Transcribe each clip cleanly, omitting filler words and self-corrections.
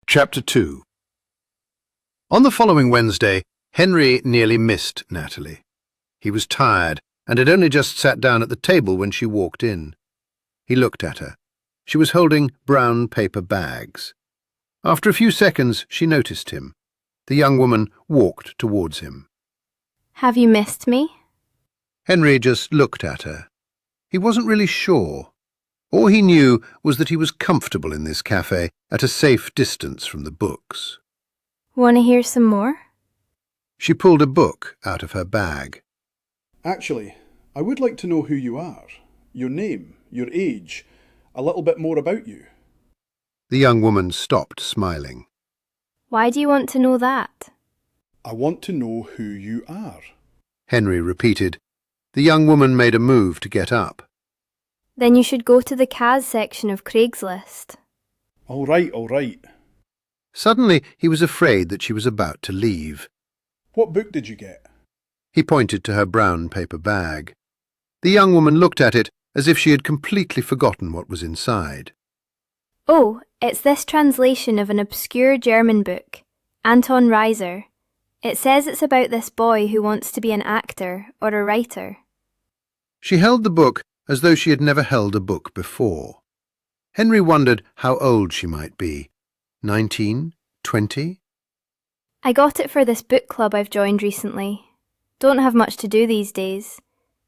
Chapter 2. On the following Wednesday, Henry nearly missed Natalie. He was tired and had only just sat down at the table when she walked in. He looked at her. She was holding brown paper bags. After a few seconds, she noticed him. The young woman walked towards him. Have you missed me? Henry just looked at her. He wasn't really sure. All he knew was that he was comfortable in this cafe at a safe distance from the books. Want to hear some more? She pulled a book out of her bag. Actually, I would like to know who you are, your name, your age, a little bit more about you. The young woman stopped smiling. Why do you want to know that? I want to know who you are. Henry repeated. The young woman made a move to get up. Then you should go to the Kaz section of Craigslist. All right. Suddenly, he was afraid that she was about to leave. What book did you get? He pointed to her brown paper bag. The young woman looked at it as if she had completely forgotten what was inside. Oh, it's this translation of an obscure German book, Anton Reiser. It says it's about this boy who wants to be an actor or a writer. She held the book as though she had never held a book before. Henry wondered how old she might be. 19? 20? I got it for this book club I've joined recently. Don't have much to do these days.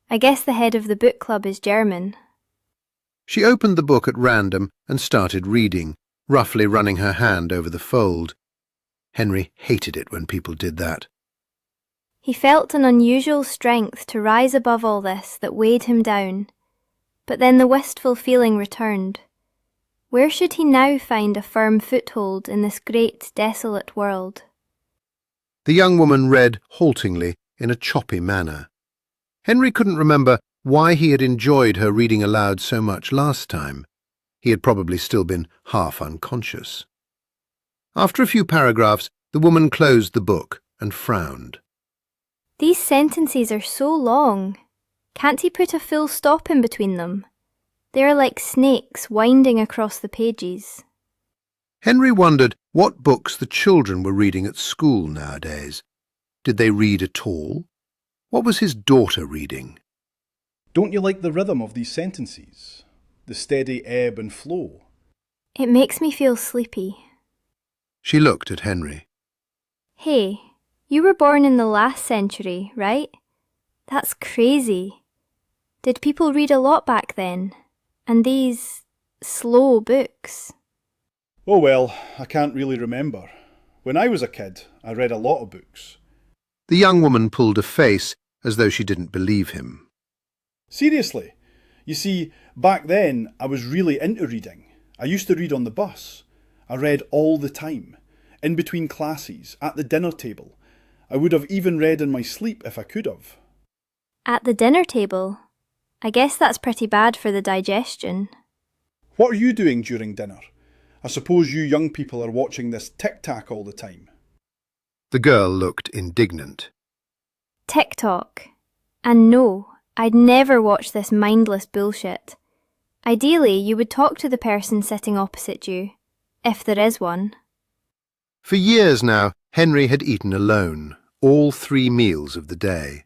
I guess the head of the book club is German. She opened the book at random and started reading, roughly running her hand over the fold. Henry hated it when people did that. He felt an unusual strength to rise above all this that weighed him down. But then the wistful feeling returned. Where should he now find a firm foothold in this great, desolate world? The young woman read haltingly in a choppy manner. Henry couldn't remember why he had enjoyed her reading aloud so much last time. He had probably still been half unconscious. After a few paragraphs, the woman closed the book and frowned. These sentences are so long. Can't he put a full stop in between them? They are like snakes winding across the pages. Henry wondered what books the children were reading at school nowadays. Did they read at all? What was his daughter reading? Don't you like the rhythm of these sentences? The steady ebb and flow? It makes me feel sleepy. She looked at Henry. Hey, you were born in the last century, right? That's crazy. Did people read a lot back then? And these slow books? Oh well, I can't really remember. When I was a kid, I read a lot of books. The young woman pulled a face as though she didn't believe him. Seriously. You see, back then I was really into reading. I used to read on the bus. I read all the time. In between classes, at the dinner table. I would have even read in my sleep if I could have. At the dinner table? I guess that's pretty bad for the digestion. What are you doing during dinner? I suppose you young people are watching this tic-tac all the time. The girl looked indignant. TikTok. And no, I'd never watch this mindless bullshit. Ideally, you would talk to the person sitting opposite you, if there is one. For years now, Henry had eaten alone, all 3 meals of the day.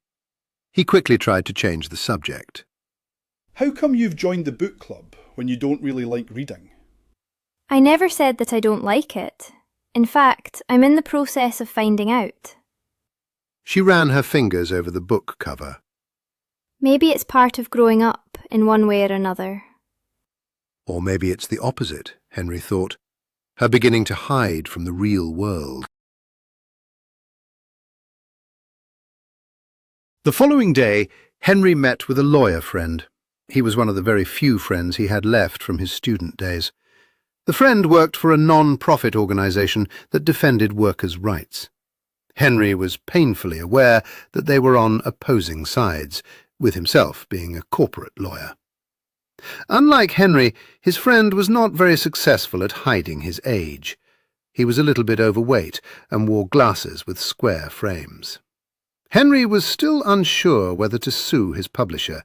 He quickly tried to change the subject. How come you've joined the book club when you don't really like reading? I never said that I don't like it. In fact, I'm in the process of finding out. She ran her fingers over the book cover. Maybe it's part of growing up in one way or another. Or maybe it's the opposite, Henry thought, her beginning to hide from the real world. The following day, Henry met with a lawyer friend. He was one of the very few friends he had left from his student days. The friend worked for a non-profit organisation that defended workers' rights. Henry was painfully aware that they were on opposing sides, with himself being a corporate lawyer. Unlike Henry, his friend was not very successful at hiding his age. He was a little bit overweight and wore glasses with square frames. Henry was still unsure whether to sue his publisher.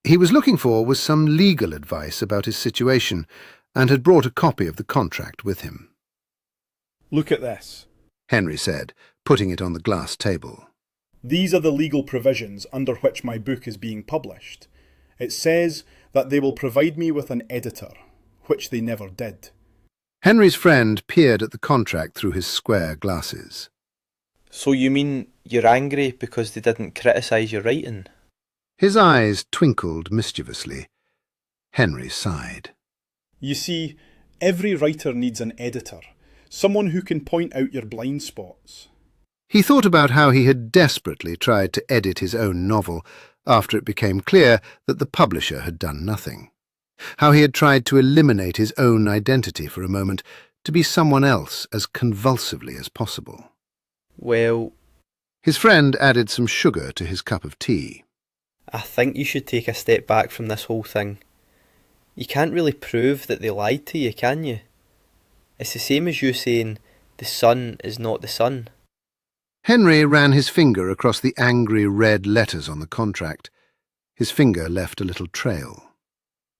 He was looking for was some legal advice about his situation, and had brought a copy of the contract with him. Look at this. Henry said, putting it on the glass table. These are the legal provisions under which my book is being published. It says that they will provide me with an editor, which they never did. Henry's friend peered at the contract through his square glasses. So you mean you're angry because they didn't criticise your writing? His eyes twinkled mischievously. Henry sighed. You see, every writer needs an editor, someone who can point out your blind spots. He thought about how he had desperately tried to edit his own novel after it became clear that the publisher had done nothing. How he had tried to eliminate his own identity for a moment, to be someone else as convulsively as possible. Well, his friend added some sugar to his cup of tea. I think you should take a step back from this whole thing. You can't really prove that they lied to you, can you? It's the same as you saying the sun is not the sun. Henry ran his finger across the angry red letters on the contract. His finger left a little trail.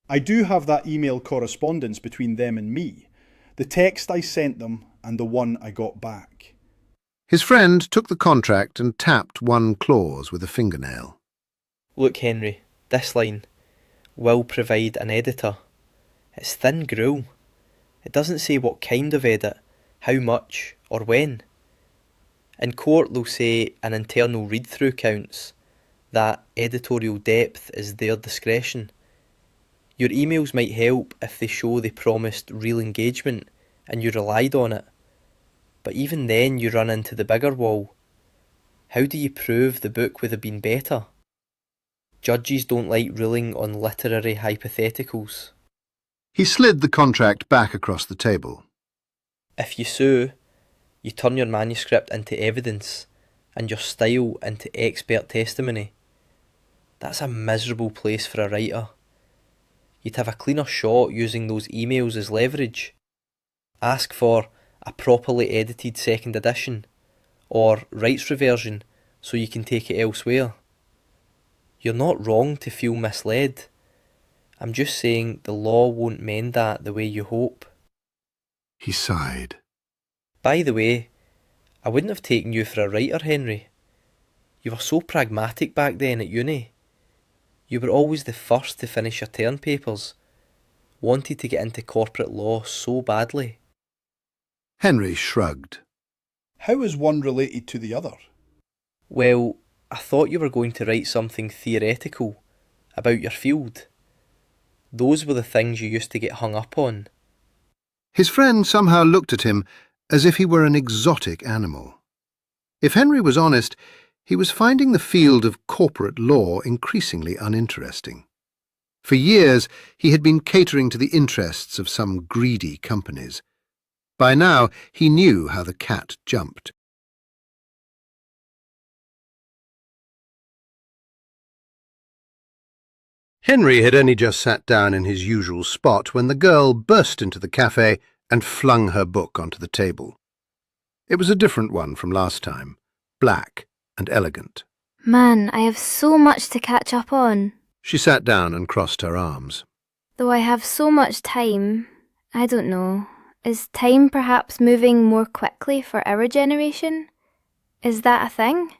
I do have that email correspondence between them and me, the text I sent them and the one I got back. His friend took the contract and tapped one clause with a fingernail. Look, Henry, this line, will provide an editor. It's thin gruel. It doesn't say what kind of edit, how much, or when. In court they'll say an internal read-through counts, that editorial depth is their discretion. Your emails might help if they show they promised real engagement and you relied on it. But even then you run into the bigger wall. How do you prove the book would have been better? Judges don't like ruling on literary hypotheticals. He slid the contract back across the table. If you sue, you turn your manuscript into evidence and your style into expert testimony. That's a miserable place for a writer. You'd have a cleaner shot using those emails as leverage. Ask for a properly edited second edition, or rights reversion so you can take it elsewhere. You're not wrong to feel misled. I'm just saying the law won't mend that the way you hope. He sighed. By the way, I wouldn't have taken you for a writer, Henry. You were so pragmatic back then at uni. You were always the first to finish your term papers. Wanted to get into corporate law so badly. Henry shrugged. How is one related to the other? Well, I thought you were going to write something theoretical about your field. Those were the things you used to get hung up on. His friend somehow looked at him as if he were an exotic animal. If Henry was honest, he was finding the field of corporate law increasingly uninteresting. For years he had been catering to the interests of some greedy companies. By now he knew how the cat jumped. Henry had only just sat down in his usual spot when the girl burst into the cafe and flung her book onto the table. It was a different one from last time, black and elegant. Man, I have so much to catch up on. She sat down and crossed her arms. Though I have so much time, I don't know. Is time perhaps moving more quickly for our generation? Is that a thing?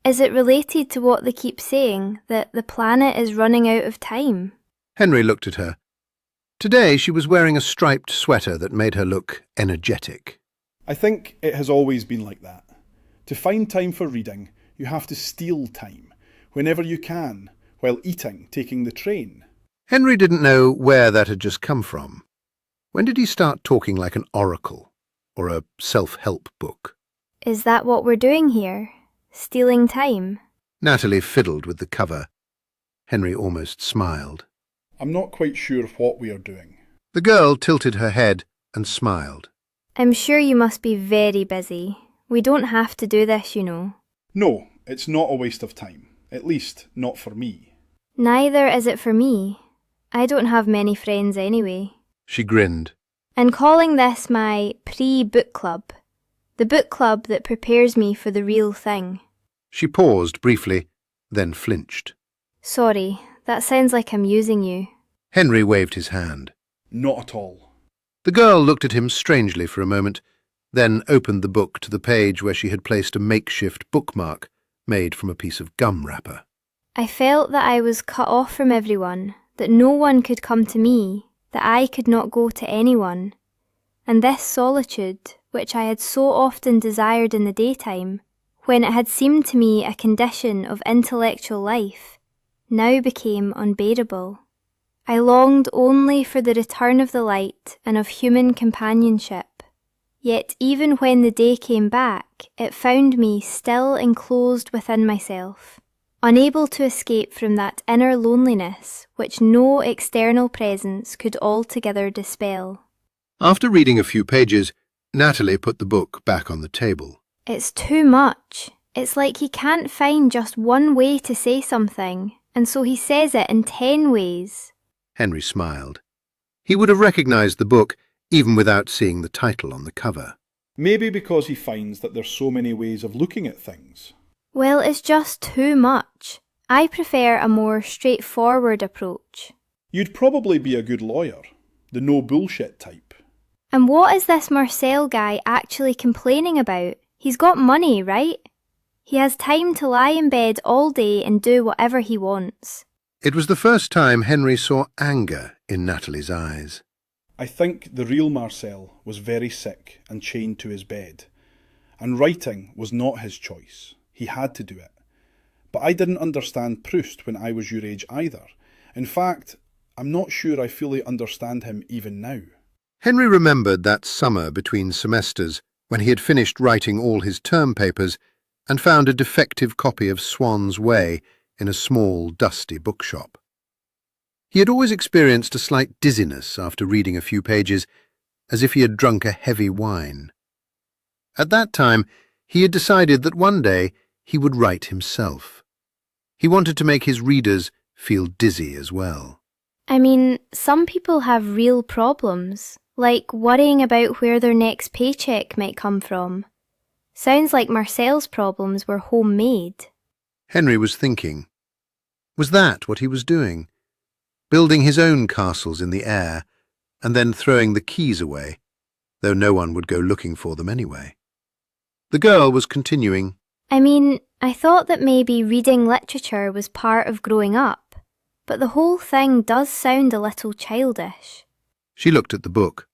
Is it related to what they keep saying, that the planet is running out of time? Henry looked at her. Today she was wearing a striped sweater that made her look energetic. I think it has always been like that. To find time for reading, you have to steal time, whenever you can, while eating, taking the train. Henry didn't know where that had just come from. When did he start talking like an oracle, or a self-help book? Is that what we're doing here? Stealing time? Natalie fiddled with the cover. Henry almost smiled. I'm not quite sure what we are doing. The girl tilted her head and smiled. I'm sure you must be very busy. We don't have to do this, you know. No, it's not a waste of time. At least, not for me. Neither is it for me. I don't have many friends anyway. She grinned. And calling this my pre-book club, the book club that prepares me for the real thing. She paused briefly, then flinched. Sorry, that sounds like I'm using you. Henry waved his hand. Not at all. The girl looked at him strangely for a moment, then opened the book to the page where she had placed a makeshift bookmark made from a piece of gum wrapper. I felt that I was cut off from everyone, that no one could come to me, that I could not go to anyone. And this solitude, which I had so often desired in the daytime, when it had seemed to me a condition of intellectual life, now became unbearable. I longed only for the return of the light and of human companionship. Yet even when the day came back, it found me still enclosed within myself, unable to escape from that inner loneliness which no external presence could altogether dispel. After reading a few pages, Natalie put the book back on the table. It's too much. It's like he can't find just one way to say something, and so he says it in 10 ways. Henry smiled. He would have recognized the book even without seeing the title on the cover. Maybe because he finds that there's so many ways of looking at things. Well, it's just too much. I prefer a more straightforward approach. You'd probably be a good lawyer, the no bullshit type. And what is this Marcel guy actually complaining about? He's got money, right? He has time to lie in bed all day and do whatever he wants. It was the first time Henry saw anger in Natalie's eyes. I think the real Marcel was very sick and chained to his bed. And writing was not his choice. He had to do it. But I didn't understand Proust when I was your age either. In fact, I'm not sure I fully understand him even now. Henry remembered that summer between semesters when he had finished writing all his term papers and found a defective copy of Swan's Way in a small, dusty bookshop. He had always experienced a slight dizziness after reading a few pages, as if he had drunk a heavy wine. At that time, he had decided that one day he would write himself. He wanted to make his readers feel dizzy as well. I mean, some people have real problems, like worrying about where their next paycheck might come from. Sounds like Marcel's problems were homemade. Henry was thinking. Was that what he was doing? Building his own castles in the air, and then throwing the keys away, though no one would go looking for them anyway. The girl was continuing. I mean, I thought that maybe reading literature was part of growing up, but the whole thing does sound a little childish. She looked at the book.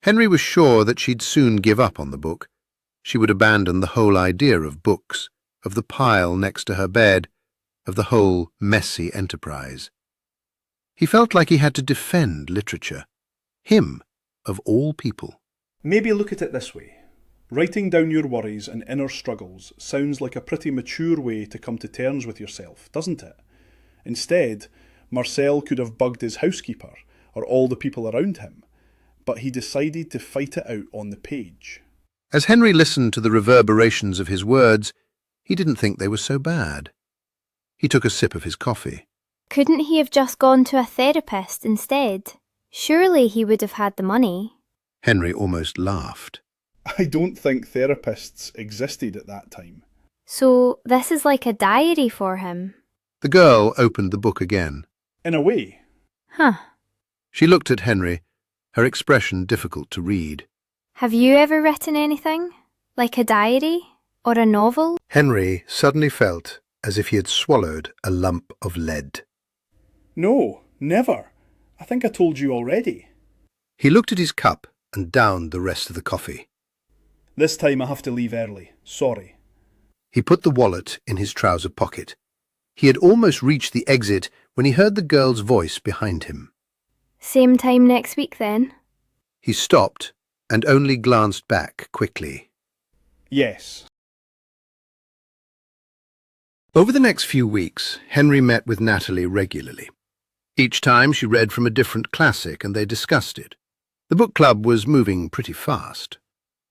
Henry was sure that she'd soon give up on the book. She would abandon the whole idea of books, of the pile next to her bed, of the whole messy enterprise. He felt like he had to defend literature. Him, of all people. Maybe look at it this way. Writing down your worries and inner struggles sounds like a pretty mature way to come to terms with yourself, doesn't it? Instead, Marcel could have bugged his housekeeper or all the people around him, but he decided to fight it out on the page. As Henry listened to the reverberations of his words, he didn't think they were so bad. He took a sip of his coffee. Couldn't he have just gone to a therapist instead? Surely he would have had the money. Henry almost laughed. I don't think therapists existed at that time. So this is like a diary for him. The girl opened the book again. In a way. Huh. She looked at Henry, her expression difficult to read. Have you ever written anything? Like a diary? Or a novel? Henry suddenly felt as if he had swallowed a lump of lead. No, never. I think I told you already. He looked at his cup and downed the rest of the coffee. This time I have to leave early. Sorry. He put the wallet in his trouser pocket. He had almost reached the exit when he heard the girl's voice behind him. Same time next week then? He stopped and only glanced back quickly. Yes. Over the next few weeks, Henry met with Natalie regularly. Each time she read from a different classic and they discussed it. The book club was moving pretty fast.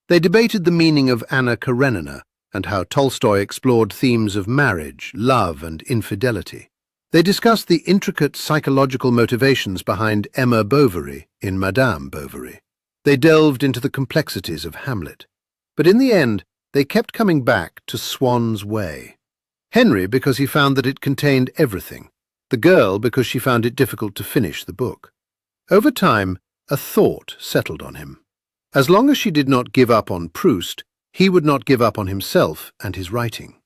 They debated the meaning of Anna Karenina and how Tolstoy explored themes of marriage, love and infidelity. They discussed the intricate psychological motivations behind Emma Bovary in Madame Bovary. They delved into the complexities of Hamlet. But in the end, they kept coming back to Swan's Way. Henry because he found that it contained everything. The girl because she found it difficult to finish the book. Over time, a thought settled on him. As long as she did not give up on Proust, he would not give up on himself and his writing.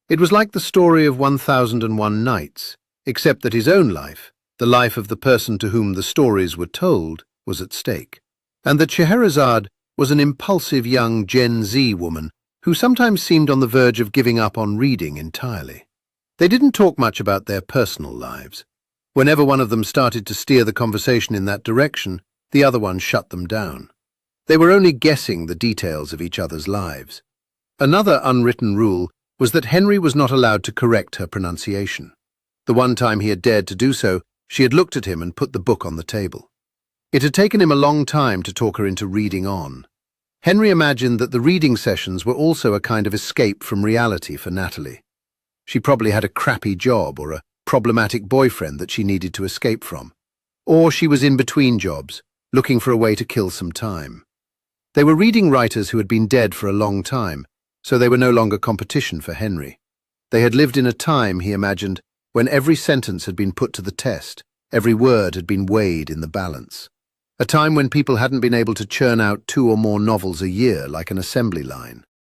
It was like the story of 1001 Nights, except that his own life, the life of the person to whom the stories were told, was at stake, and that Scheherazade was an impulsive young Gen Z woman who sometimes seemed on the verge of giving up on reading entirely. They didn't talk much about their personal lives. Whenever one of them started to steer the conversation in that direction, the other one shut them down. They were only guessing the details of each other's lives. Another unwritten rule was that Henry was not allowed to correct her pronunciation. The one time he had dared to do so, she had looked at him and put the book on the table. It had taken him a long time to talk her into reading on. Henry imagined that the reading sessions were also a kind of escape from reality for Natalie. She probably had a crappy job or a problematic boyfriend that she needed to escape from. Or she was in between jobs, looking for a way to kill some time. They were reading writers who had been dead for a long time, so they were no longer competition for Henry. They had lived in a time, he imagined, when every sentence had been put to the test, every word had been weighed in the balance. A time when people hadn't been able to churn out 2 or more novels a year like an assembly line.